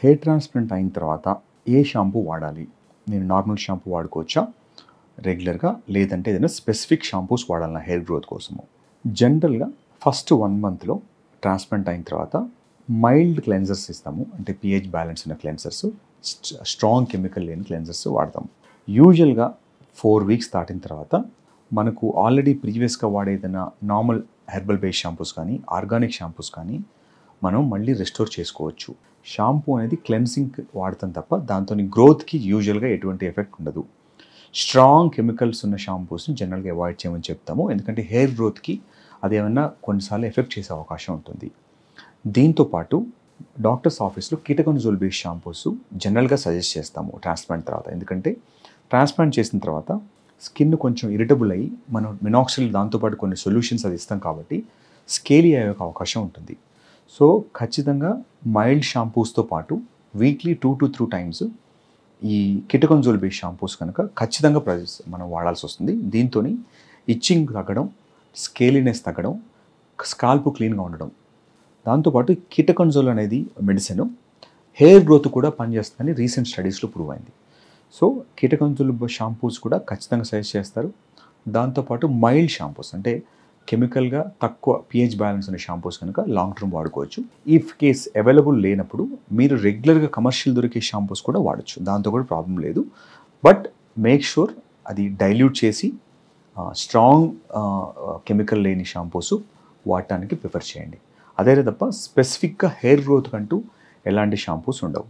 Hair transplant అయిన తర్వాత ఏ shampoo వాడాలి? నేను నార్మల్ షాంపూ వాడుకోవచ్చా రెగ్యులర్‌గా? లేదంటే ఏదైనా స్పెసిఫిక్ షాంపూస్ వాడాలా హెయిర్ గ్రోత్ కోసము? జనరల్‌గా ఫస్ట్ 1 మంత్‌లో ట్రాన్స్ప్లాంట్ అయిన తర్వాత మైల్డ్ క్లెన్జర్స్ ఇస్తాము. అంటే పీహెచ్ బ్యాలెన్స్ ఉన్న క్లెన్జర్స్, స్ట్రాంగ్ కెమికల్ లేని క్లెన్జర్స్ వాడతాము. యూజువల్‌గా 4 వీక్స్ దాటిన తర్వాత మనకు ఆల్రెడీ ప్రీవియస్‌గా వాడే ఏదైనా నార్మల్ హెర్బల్ బేస్డ్ షాంపూస్ కానీ, ఆర్గానిక్ షాంపూస్ కానీ మనం మళ్ళీ రెస్టోర్ చేసుకోవచ్చు. షాంపూ అనేది క్లెన్సింగ్‌కి వాడతాం తప్ప దాంతోని గ్రోత్‌కి యూజువల్‌గా ఎటువంటి ఎఫెక్ట్ ఉండదు. స్ట్రాంగ్ కెమికల్స్ ఉన్న షాంపూస్‌ని జనరల్‌గా అవాయిడ్ చేయమని చెప్తాము. ఎందుకంటే హెయిర్ గ్రోత్‌కి అదేమన్నా కొన్నిసార్లు ఎఫెక్ట్ చేసే అవకాశం ఉంటుంది. దీంతో పాటు డాక్టర్స్ ఆఫీస్‌లో కీటకనజోల్ బేస్డ్ షాంపూస్ జనరల్‌గా సజెస్ట్ చేస్తాము ట్రాన్స్ప్లాంట్ తర్వాత. ఎందుకంటే ట్రాన్స్ప్లాంట్ చేసిన తర్వాత స్కిన్ కొంచెం ఇరిటబుల్ అయ్యి మనం మినాక్సిల్ దాంతో పాటు కొన్ని సొల్యూషన్స్ అది ఇస్తాం కాబట్టి స్కేలీ అయ్యే అవకాశం ఉంటుంది. సో ఖచ్చితంగా మైల్డ్ షాంపూస్‌తో పాటు వీక్లీ 2-3 టైమ్స్ ఈ కీటకనజోల్ బేస్డ్ షాంపూస్ కనుక ఖచ్చితంగా మనం వాడాల్సి వస్తుంది. దీంతోని ఇచ్చింగ్ తగ్గడం, స్కేలీనెస్ తగ్గడం, స్కాల్ప్ క్లీన్‌గా ఉండడం. దాంతోపాటు కీటకనజోల్ అనేది మెడిసిన్ హెయిర్ గ్రోత్ కూడా పనిచేస్తుందని రీసెంట్ స్టడీస్‌లో ప్రూవ్ అయింది. సో కీటకనజోల్ షాంపూస్ కూడా ఖచ్చితంగా సజెస్ట్ చేస్తారు. దాంతోపాటు మైల్డ్ షాంపూస్ అంటే కెమికల్‌గా తక్కువ పీహెచ్ బ్యాలెన్స్ ఉన్న షాంపూస్ కనుక లాంగ్ టర్మ్ వాడుకోవచ్చు. ఇఫ్ కేస్ అవైలబుల్ లేనప్పుడు మీరు రెగ్యులర్‌గా కమర్షియల్ దొరికే షాంపూస్ కూడా వాడొచ్చు. దాంతో కూడా ప్రాబ్లం లేదు. బట్ మేక్ ష్యూర్ అది డైల్యూట్ చేసి స్ట్రాంగ్ కెమికల్ లేని షాంపూస్ వాడటానికి ప్రిఫర్ చేయండి. అదే తప్ప స్పెసిఫిక్‌గా హెయిర్ గ్రోత్ కంటూ ఎలాంటి షాంపూస్ ఉండవు.